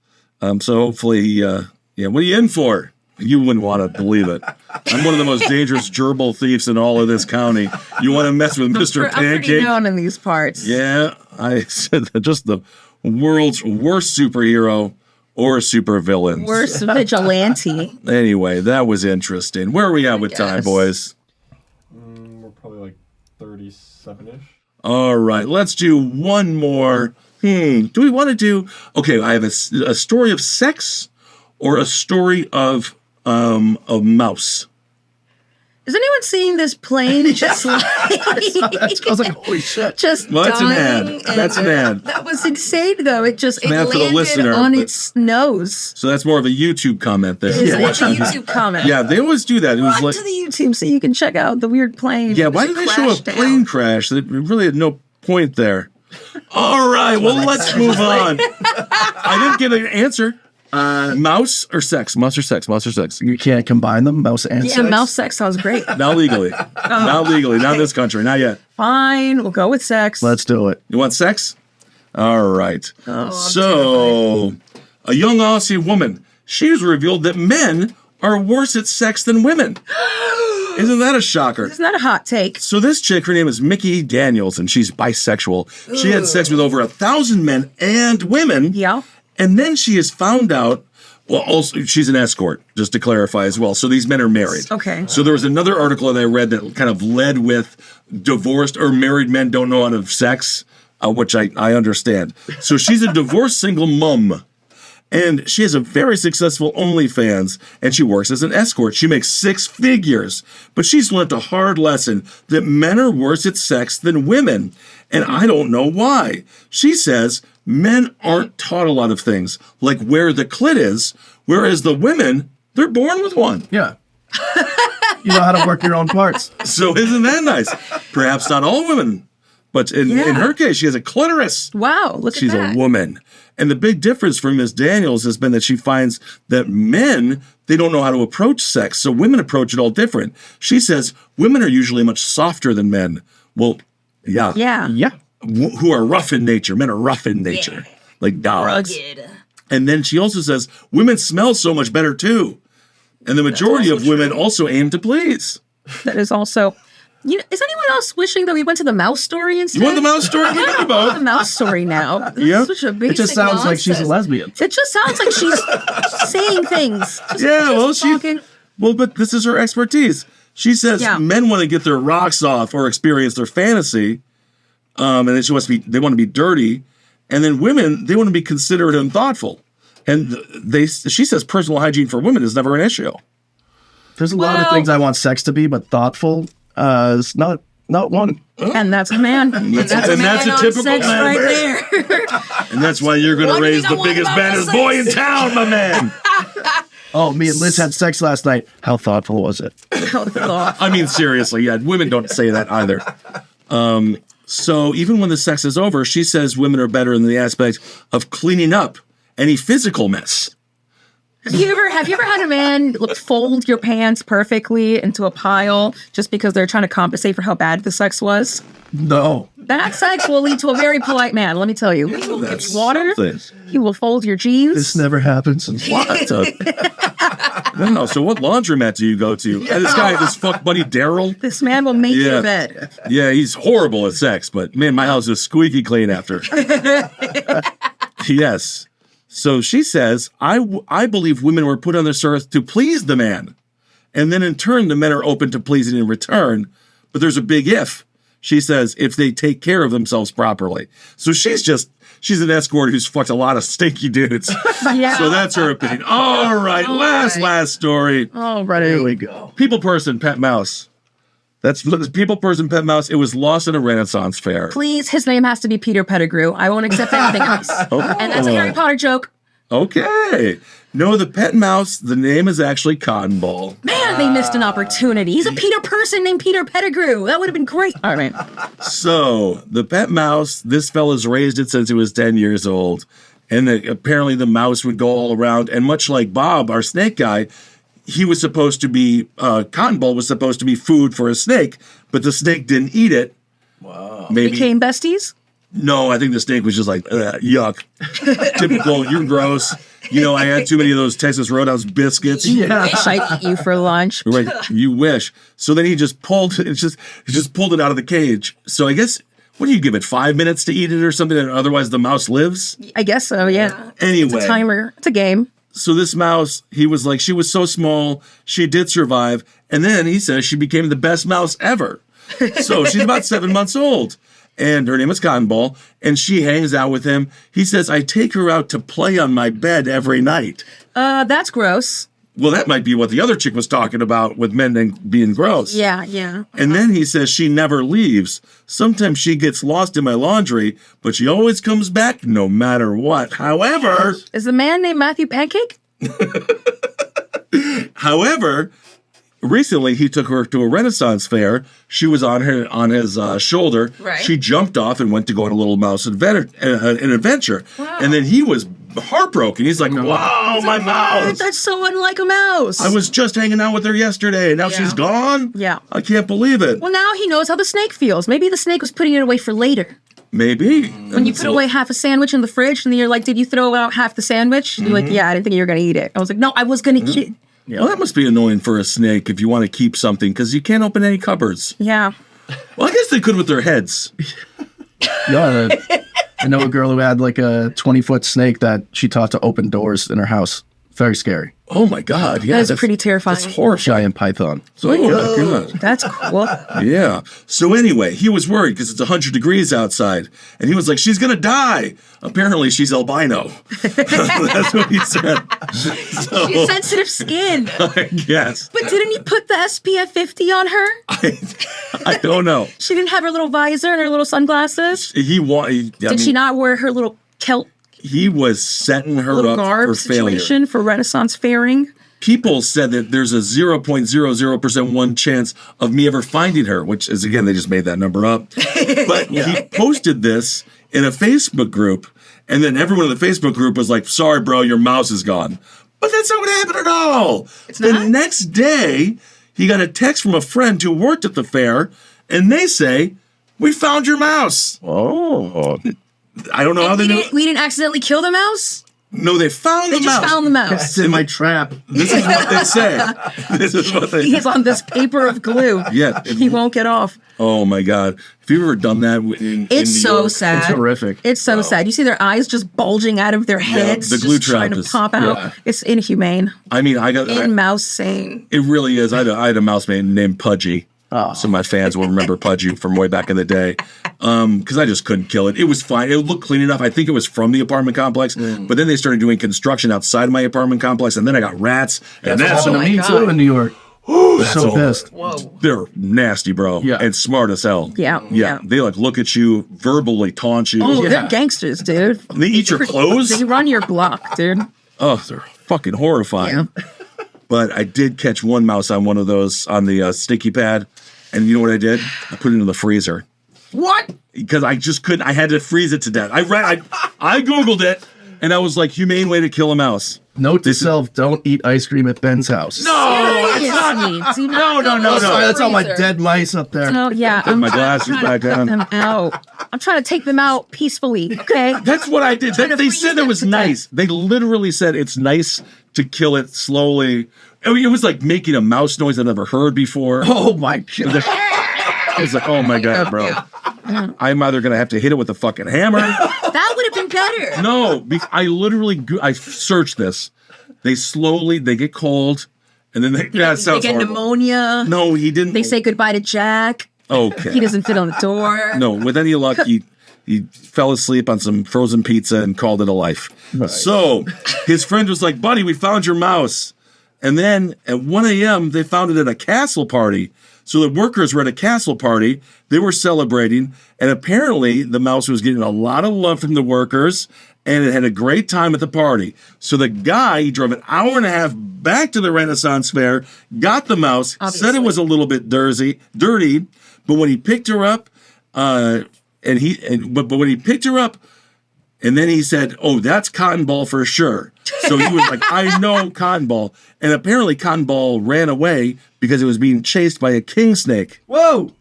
So hopefully, what are you in for? You wouldn't want to believe it. I'm one of the most dangerous gerbil thieves in all of this county. You want to mess with Mr. I'm pretty Pancake? known in these parts. Yeah, I said that just the world's worst superhero or supervillains. Worst vigilante. Anyway, that was interesting. Where are we at with time, boys? We're probably like 37-ish. All right, let's do one more. Do we want to do... Okay, I have a story of sex or a story of mouse. Is anyone seeing this plane just like... I was like, holy shit. Just Well, that's an dying ad. That's an ad. That was insane, though. It just An ad for the landed listener, on but- its nose. So that's more of a YouTube comment there. It's a YouTube comment. Yeah, they always do that. It was Go like... to the YouTube so you can check out the weird plane. Yeah, why did they show a plane crash? They really had no point there. All right, well, let's move on. I didn't get an answer. Mouse or sex? Mouse or sex? Mouse or sex? You can't combine them, mouse and Yeah, sex. mouse sex sounds great. Not legally. Not legally. Not in this country. Not yet. Fine, we'll go with sex. Let's do it. You want sex? All right. So, a young Aussie woman, she's revealed that men are worse at sex than women. Isn't that a shocker? Isn't that a hot take? So this chick, her name is Mickey Daniels, and she's bisexual. She had sex with over 1,000 men and women. Yeah. And then she has found out, well, also, she's an escort, just to clarify as well. So these men are married. Okay. So there was another article that I read that kind of led with divorced or married men don't know how to have sex, which I understand. So she's a divorced single mom. And she has a very successful OnlyFans, and she works as an escort. She makes 6 figures, but she's learned a hard lesson that men are worse at sex than women, and I don't know why. She says men aren't taught a lot of things, like where the clit is, whereas the women, they're born with one. Yeah. You know how to work your own parts. So isn't that nice? Perhaps not all women, but in her case, she has a clitoris. Wow, look She's at that. a woman. And the big difference for Miss Daniels has been that she finds that men, they don't know how to approach sex. So women approach it all different. She says women are usually much softer than men. Well, yeah. Yeah. Yeah. Who are rough in nature. Men are rough in nature. Like dogs. Rugged. And then she also says women smell so much better too. And the majority of women also aim to please. That is also... is anyone else wishing that we went to the mouse story instead? You want the mouse story? What are you The about? mouse story now. This Yeah. is such a basic It just sounds like she's a nonsense. lesbian. It just sounds like she's saying things. Talking. But this is her expertise. She says men want to get their rocks off or experience their fantasy, and then they want to be dirty, and then women, they want to be considerate and thoughtful. And she says personal hygiene for women is never an issue. There's a lot of things I want sex to be, but thoughtful is not one. And that's a man. That's a typical sex man right there. there. And that's why you're going One to raise thing I the want biggest, about baddest this boy in is- town, my man. Oh, me and Liz had sex last night. How thoughtful was it? Oh, God. I mean, seriously, yeah, women don't say that either. So even when the sex is over, she says women are better in the aspect of cleaning up any physical mess. Have you ever had a man fold your pants perfectly into a pile just because they're trying to compensate for how bad the sex was? No. That sex will lead to a very polite man, let me tell you. He will get you water. He will fold your jeans. This never happens. What? No, so what laundromat do you go to? This fuck buddy Daryl. This man will make your bed. Yeah, he's horrible at sex, but man, my house is squeaky clean after. Yes. So she says, I believe women were put on this earth to please the man. And then in turn, the men are open to pleasing in return. But there's a big if. She says, if they take care of themselves properly. So she's an escort who's fucked a lot of stinky dudes. Yeah. So that's her opinion. All right. Last story. All right. Here we go. People person, pet mouse. That's people person, pet mouse. It was lost at a Renaissance fair. Please, his name has to be Peter Pettigrew. I won't accept anything else. And that's a Harry Potter joke. Okay. No, the pet mouse, the name is actually Cotton Ball. Man, they missed an opportunity. He's a Peter person named Peter Pettigrew. That would have been great. All right. So, the pet mouse, this fella's raised it since he was 10 years old. And apparently the mouse would go all around. And much like Bob, our snake guy, he was supposed to be, Cotton Ball was supposed to be food for a snake, but the snake didn't eat it. Wow. Maybe. Became besties? No, I think the snake was just like, yuck. Typical, you're gross. You know, I had too many of those Texas Roadhouse biscuits. Yeah. Wish I'd eat you for lunch. Right, you wish. So then he just pulled it, he just pulled it out of the cage. So I guess, what do you give it, 5 minutes to eat it or something, and otherwise the mouse lives? I guess so, yeah. Anyway. It's a timer. It's a game. So this mouse, he was like, she was so small, she did survive. And then he says she became the best mouse ever. So she's about 7 months old. And her name is Cotton Ball, and she hangs out with him. He says, I take her out to play on my bed every night. That's gross. Well, that might be what the other chick was talking about with men and being gross. Yeah, yeah. And then he says she never leaves. Sometimes she gets lost in my laundry, but she always comes back no matter what. However... Is the man named Matthew Pancake? However... Recently, he took her to a Renaissance fair. She was on his shoulder. Right. She jumped off and went to go on a little mouse adventure. Wow. And then he was heartbroken. He's like, wow, my mouse. That's so unlike a mouse. I was just hanging out with her yesterday, and now she's gone? Yeah. I can't believe it. Well, now he knows how the snake feels. Maybe the snake was putting it away for later. Maybe. When you put away half a sandwich in the fridge, and then you're like, did you throw out half the sandwich? You're like, yeah, I didn't think you were going to eat it. I was like, no, I was going to eat it. Well, that must be annoying for a snake if you want to keep something, because you can't open any cupboards. Yeah. Well, I guess they could with their heads. Yeah, I know a girl who had like a 20-foot snake that she taught to open doors in her house. Very scary. Oh my God! Yeah, That's pretty terrifying. That's horrifying. Giant python. Oh, God. That's cool. Yeah. So anyway, he was worried because it's 100 degrees outside, and he was like, "She's gonna die." Apparently, she's albino. That's what he said. So, She has sensitive skin. I guess. But didn't he put the SPF 50 on her? I don't know. She didn't have her little visor and her little sunglasses? Did She not wear her little kilt, He was setting her little up garb for failure. situation for Renaissance fairing? People said that there's a 0.00% chance of me ever finding her, which is, again, they just made that number up. But he posted this in a Facebook group, and then everyone in the Facebook group was like, sorry, bro, your mouse is gone. But that's not what happened at all. The next day, he got a text from a friend who worked at the fair, and they say, we found your mouse. Oh. I don't know how they knew. We didn't accidentally kill the mouse? No, they found They the just mouse. found the mouse. It's in my trap. This is what they say. This is what they He's on this paper of glue. Yeah. He won't get off. Oh, my God. Have you ever done that in It's New so York? sad. It's horrific. It's so sad. You see their eyes just bulging out of their heads. the glue just trying trap to is- pop out. yeah. It's inhumane. I mean, I got... Mouse sane. It really is. I had a mouse named Pudgy. Oh. So my fans will remember Pudgy from way back in the day. Because I just couldn't kill it. It was fine. It looked clean enough. I think it was from the apartment complex. But then they started doing construction outside of my apartment complex. And then I got rats. And that's happened to me too in New York. that's So over. pissed. They're nasty, bro. Yeah. And smart as hell. Yeah. They like look at you, verbally taunt you. Oh, they're gangsters, dude. They eat your clothes. They run your block, dude. Oh, they're fucking horrifying. Yeah. But I did catch one mouse on one of those on the sticky pad. And you know what I did? I put it in the freezer. What? Because I just couldn't. I had to freeze it to death. I Googled it, and I was like, humane way to kill a mouse. Note to self, don't eat ice cream at Ben's house. No, Seriously. no. Sorry, that's all my dead mice up there. No, yeah. Put my glasses back Take down. them out. I'm trying to take them out peacefully, okay? That's what I did. They said it was nice. They literally said it's nice to kill it slowly. I mean, it was like making a mouse noise I've never heard before. Oh my God. I was like, oh my God, bro. I'm either going to have to hit it with a fucking hammer. That would have been better. No, I literally, I searched this. They get cold, and then that They sounds get horrible. pneumonia. No, he didn't. They say goodbye to Jack. Okay. He doesn't fit on the door. No, with any luck, he fell asleep on some frozen pizza and called it a life. Nice. So his friend was like, buddy, we found your mouse. And then at 1 a.m., they found it at a castle party. So the workers were at a castle party. They were celebrating. And apparently the mouse was getting a lot of love from the workers. and it had a great time at the party. So the guy, he drove an hour and a half back to the Renaissance Fair, got the mouse, said it was a little bit dirty, but when he picked her up, but when he picked her up, and then he said, "Oh, that's Cotton Ball for sure." So he was like, "I know Cotton Ball," and apparently Cotton Ball ran away because it was being chased by a king snake. Whoa.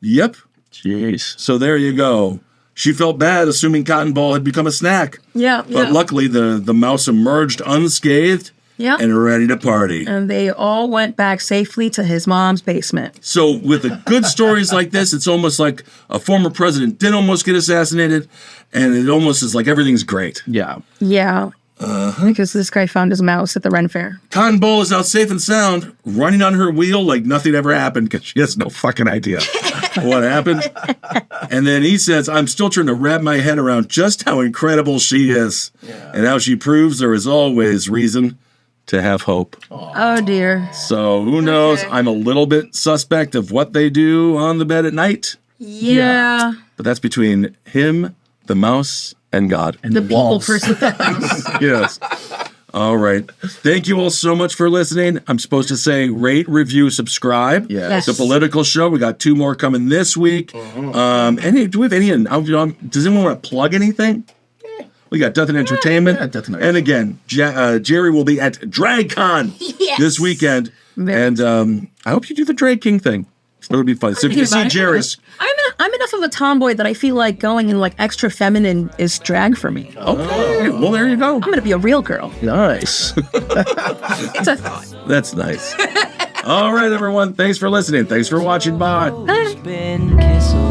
Yep. Jeez. So there you go. She felt bad, assuming Cotton Ball had become a snack. Yeah. But luckily, the mouse emerged unscathed and ready to party. And they all went back safely to his mom's basement. So with the good stories like this, it's almost like a former president did almost get assassinated, and it almost is like everything's great. Yeah. Yeah. Because this guy found his mouse at the Ren Fair. Cotton Ball is now safe and sound, running on her wheel like nothing ever happened because she has no fucking idea what happened. And then he says, "I'm still trying to wrap my head around just how incredible she is and how she proves there is always reason to have hope." Oh, dear. So who knows? I'm a little bit suspect of what they do on the bed at night. Yeah. But that's between him, the mouse, and God. And The the people walls. person. Yes. All right. Thank you all so much for listening. I'm supposed to say rate, review, subscribe. Yes. The political show. We got 2 more coming this week. Do we have any? Does anyone want to plug anything? We got Death and Entertainment. Yeah, Death and And again, Jerry will be at DragCon this weekend. And I hope you do the Drag King thing. It would be fun. So if you see Jerry, I'm enough of a tomboy that I feel like going in like extra feminine is drag for me. okay. Well, there you go. I'm gonna be a real girl. Nice. It's a thought. That's nice. All right, everyone. Thanks for listening. Thanks for watching. Bye. Been Kissel.